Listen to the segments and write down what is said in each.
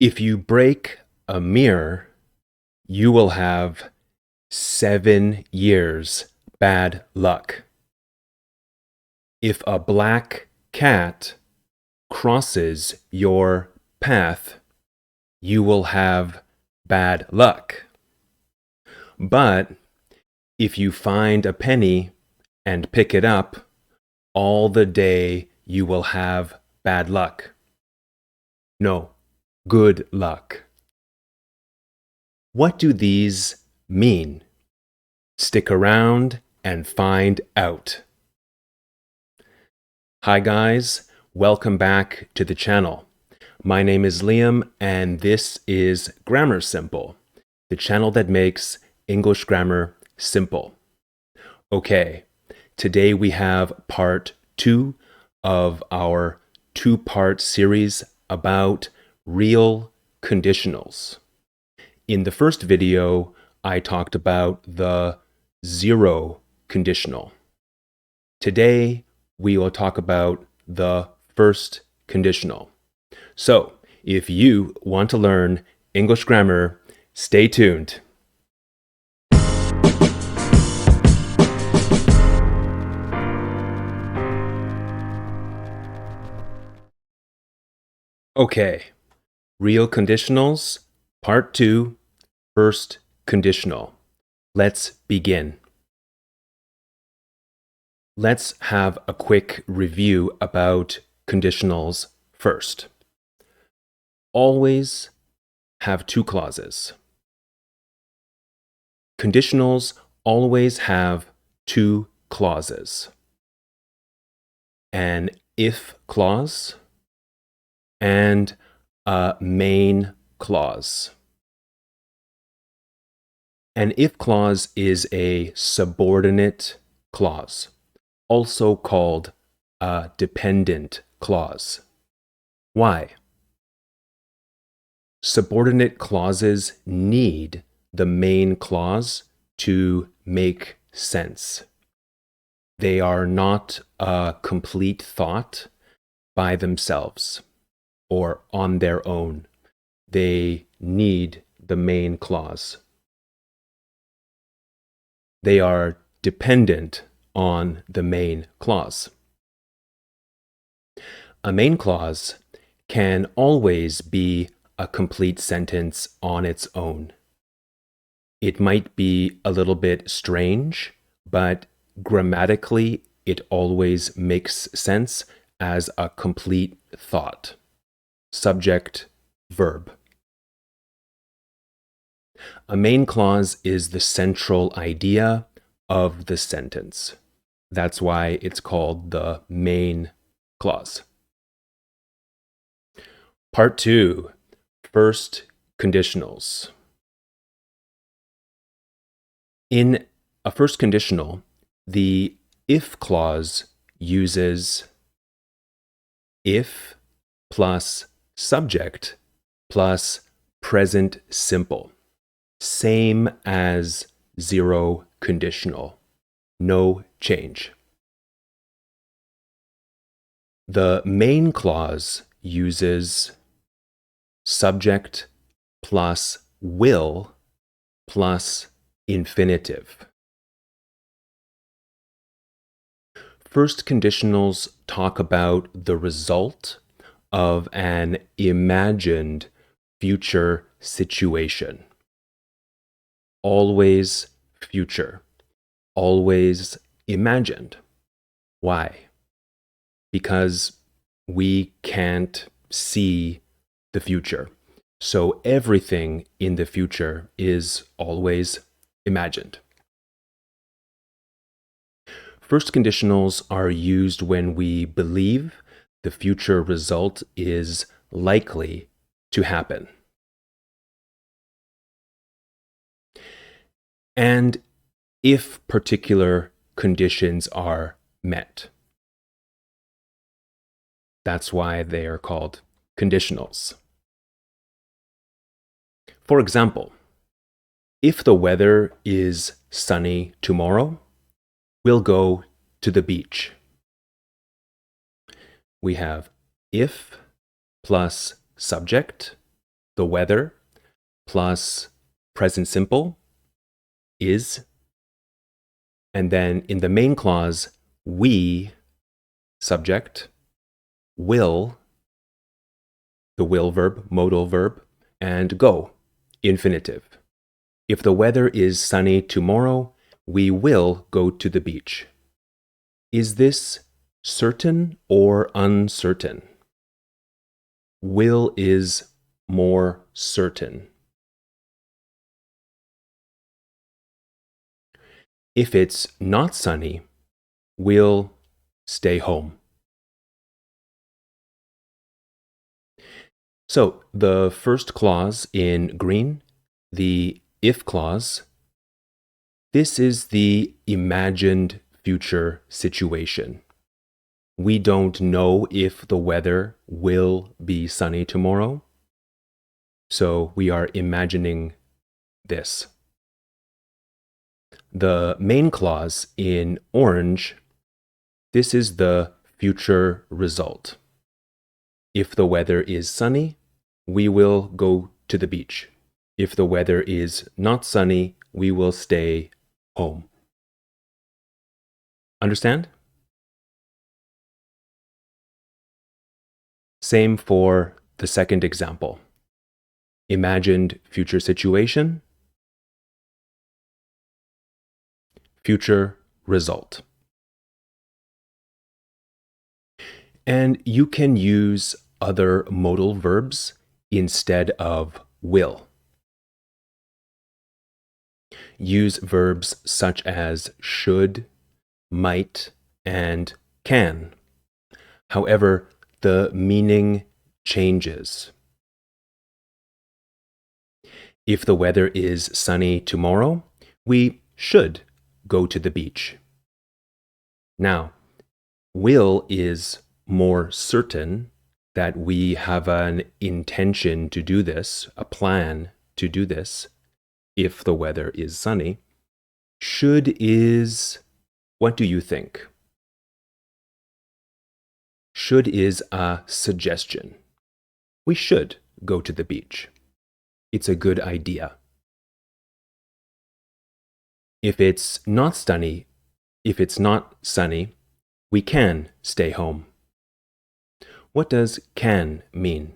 If you break a mirror, you will have 7 years bad luck. If a black cat crosses your path, you will have bad luck. But if you find a penny and pick it up, all the day you will have bad luck. No, good luck. What do these mean? Stick around and find out. Hi guys, welcome back to the channel. My name is Liam and this is Grammar Simple, the channel that makes English grammar simple. Okay, today we have part 2 of our 2-part series about real conditionals. In the first video, I talked about the zero conditional. Today, we will talk about the first conditional. So, if you want to learn English grammar, stay tuned. Okay, real conditionals, part 2, first conditional. Let's begin. Let's have a quick review about conditionals first. Always have 2 clauses. Conditionals always have 2 clauses. An if clause and a main clause. An if clause is a subordinate clause, also called a dependent clause. Why? Subordinate clauses need the main clause to make sense. They are not a complete thought by themselves or on their own. They need the main clause. They are dependent on the main clause. A main clause can always be a complete sentence on its own. It might be a little bit strange, but grammatically it always makes sense as a complete thought. Subject, verb. A main clause is the central idea of the sentence. That's why it's called the main clause. Part 2, first conditionals. In a first conditional, the if clause uses if plus subject plus present simple. Same as zero conditional. No change. The main clause uses subject plus will plus infinitive. First conditionals talk about the result of an imagined future situation. Always future. Always imagined. Why? Because we can't see the future. So everything in the future is always imagined. First conditionals are used when we believe the future result is likely to happen. And if particular conditions are met. That's why they are called conditionals. For example, if the weather is sunny tomorrow, we'll go to the beach. We have if plus subject, the weather plus present simple, is. And then in the main clause, we, subject, will, the will verb, modal verb, and go, infinitive. If the weather is sunny tomorrow, we will go to the beach. Is this certain or uncertain? Will is more certain. If it's not sunny, we'll stay home. So the first clause in green, the if clause, this is the imagined future situation. We don't know if the weather will be sunny tomorrow, so we are imagining this. The main clause in orange, this is the future result. If the weather is sunny, we will go to the beach. If the weather is not sunny, we will stay home. Understand? Same for the second example. Imagined future situation, future result. And you can use other modal verbs instead of will. Use verbs such as should, might, and can. However, the meaning changes. If the weather is sunny tomorrow, we should go to the beach. Now, will is more certain that we have an intention to do this, a plan to do this, if the weather is sunny. Should is, what do you think? Should is a suggestion. We should go to the beach. It's a good idea. If it's not sunny, we can stay home. What does can mean?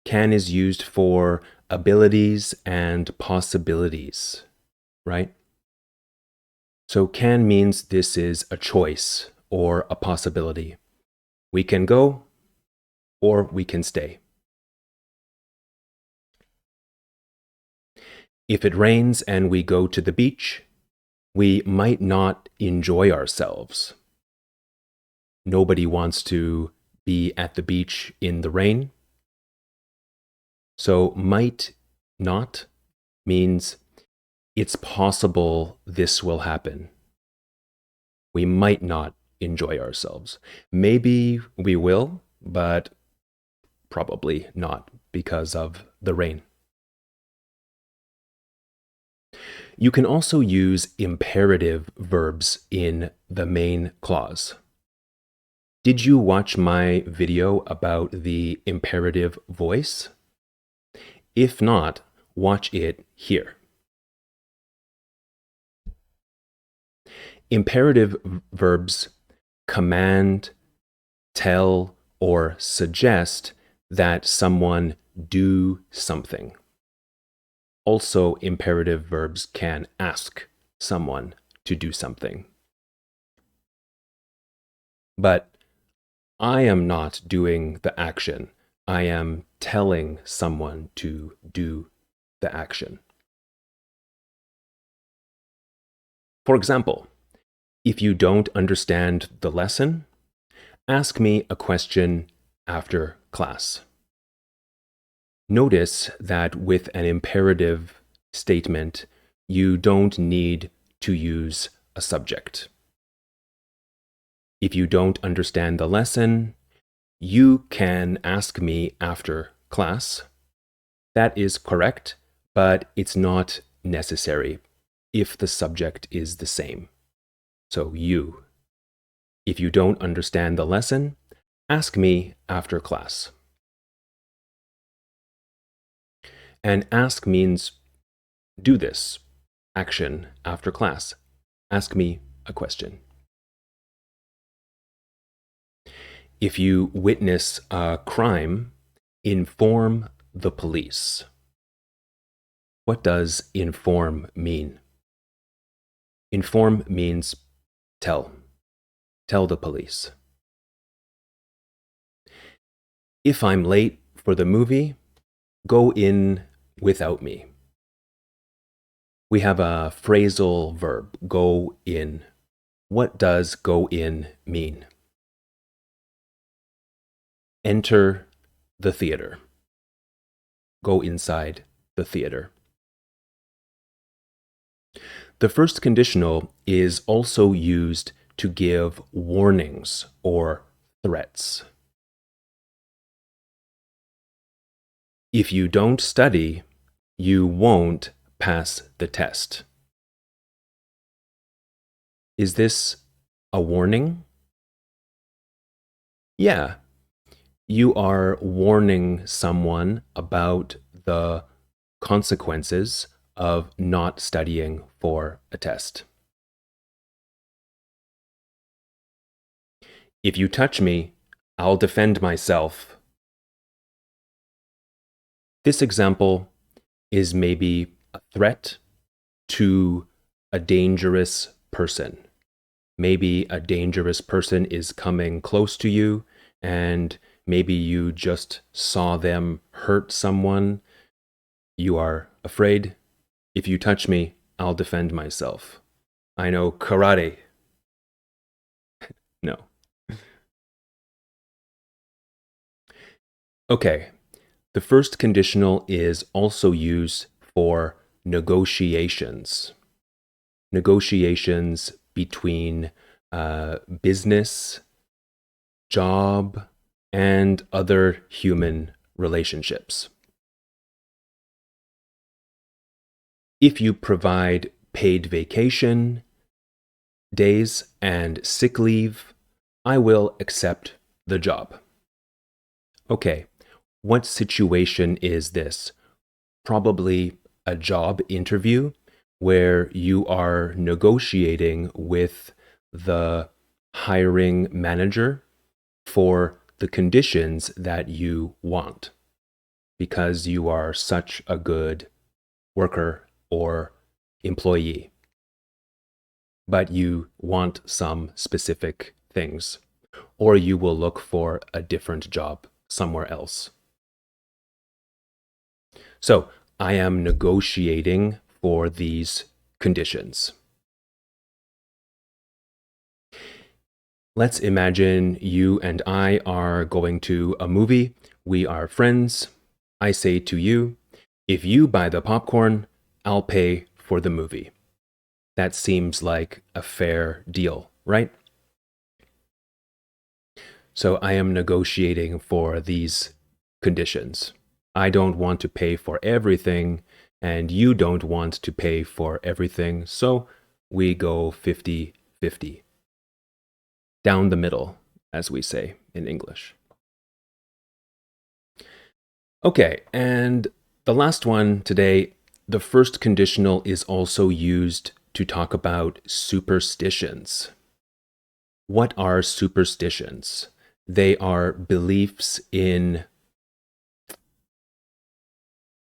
Can is used for abilities and possibilities, right? So can means this is a choice or a possibility. We can go or we can stay. If it rains and we go to the beach, we might not enjoy ourselves. Nobody wants to be at the beach in the rain. So might not means it's possible this will happen. We might not enjoy ourselves. Maybe we will, but probably not because of the rain. You can also use imperative verbs in the main clause. Did you watch my video about the imperative voice? If not, watch it here. Imperative verbs command, tell, or suggest that someone do something. Also, imperative verbs can ask someone to do something. But I am not doing the action. I am telling someone to do the action. For example, if you don't understand the lesson, ask me a question after class. Notice that with an imperative statement, you don't need to use a subject. If you don't understand the lesson, you can ask me after class. That is correct, but it's not necessary if the subject is the same. So you. If you don't understand the lesson, ask me after class. And ask means do this action after class. Ask me a question. If you witness a crime, inform the police. What does inform mean? Inform means tell. Tell the police. If I'm late for the movie, go in without me. We have a phrasal verb, go in. What does go in mean? Enter the theater. Go inside the theater. The first conditional is also used to give warnings or threats. If you don't study, you won't pass the test. Is this a warning? Yeah. You are warning someone about the consequences of not studying for a test. If you touch me, I'll defend myself. This example is maybe a threat to a dangerous person. Maybe a dangerous person is coming close to you, and maybe you just saw them hurt someone. You are afraid. If you touch me, I'll defend myself. I know karate. No. Okay. The first conditional is also used for negotiations. Negotiations between business, job, and other human relationships. If you provide paid vacation, days, and sick leave, I will accept the job. Okay, what situation is this? Probably a job interview where you are negotiating with the hiring manager for the conditions that you want because you are such a good worker or employee, but you want some specific things, or you will look for a different job somewhere else. So I am negotiating for these conditions. Let's imagine you and I are going to a movie. We are friends. I say to you, if you buy the popcorn, I'll pay for the movie. That seems like a fair deal, right? So I am negotiating for these conditions. I don't want to pay for everything, and you don't want to pay for everything, so we go 50-50. Down the middle, as we say in English. Okay, and the last one today, the first conditional is also used to talk about superstitions. What are superstitions? They are beliefs in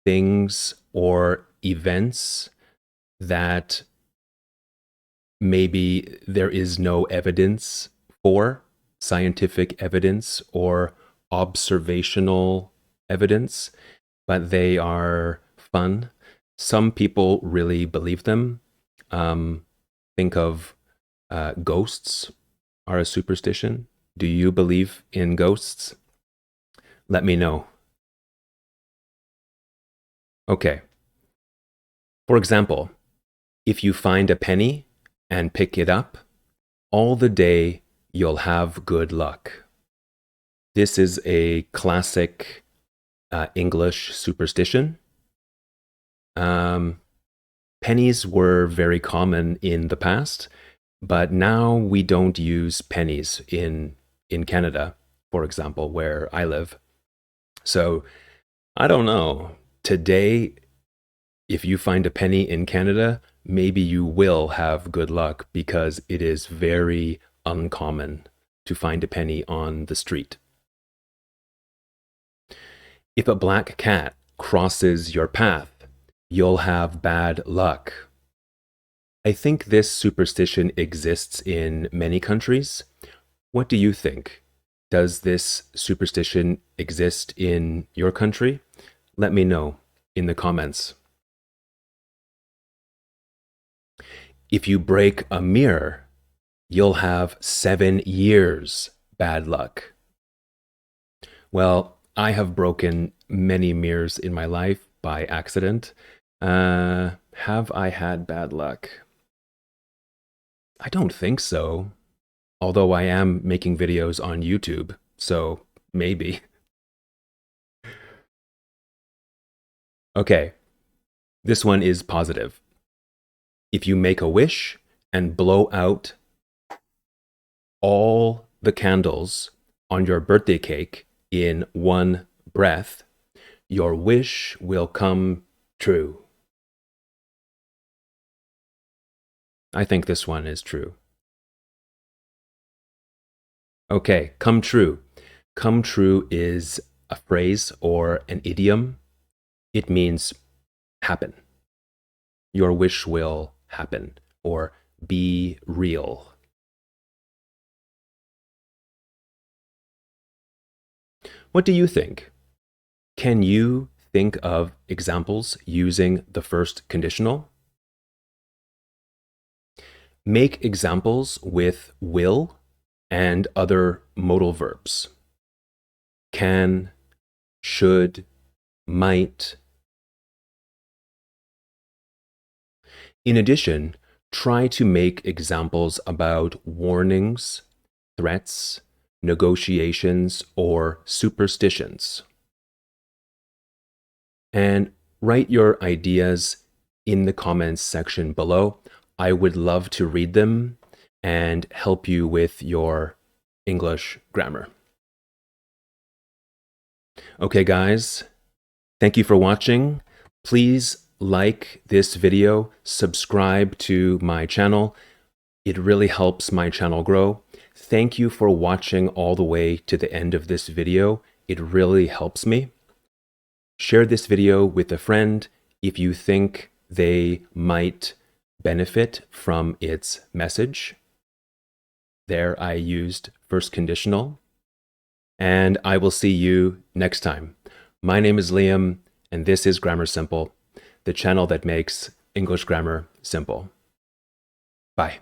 things or events that maybe there is no evidence for, scientific evidence or observational evidence, but they are fun. Some people really believe them. Think of ghosts are a superstition. Do you believe in ghosts? Let me know. Okay. For example, if you find a penny and pick it up, all the day you'll have good luck. This is a classic English superstition. Pennies were very common in the past, but now we don't use pennies in Canada, for example, where I live. So I don't know. today, if you find a penny in Canada, maybe you will have good luck because it is very uncommon to find a penny on the street. If a black cat crosses your path, you'll have bad luck. I think this superstition exists in many countries. What do you think? Does this superstition exist in your country? Let me know in the comments. If you break a mirror, you'll have 7 years bad luck. Well, I have broken many mirrors in my life by accident. Have I had bad luck? I don't think so. Although I am making videos on YouTube, so maybe. Okay, this one is positive. If you make a wish and blow out all the candles on your birthday cake in one breath, your wish will come true. I think this one is true. Okay, come true. Come true is a phrase or an idiom. It means happen. Your wish will happen or be real. What do you think? Can you think of examples using the first conditional? Make examples with will and other modal verbs. Can, should, might. In addition, try to make examples about warnings, threats, negotiations, or superstitions. And write your ideas in the comments section below. I would love to read them and help you with your English grammar. Okay, guys, thank you for watching. Please like this video, subscribe to my channel. It really helps my channel grow. Thank you for watching all the way to the end of this video. It really helps me. Share this video with a friend if you think they might benefit from its message. There I used first conditional. And I will see you next time. My name is Liam, and this is Grammar Simple, the channel that makes English grammar simple. Bye.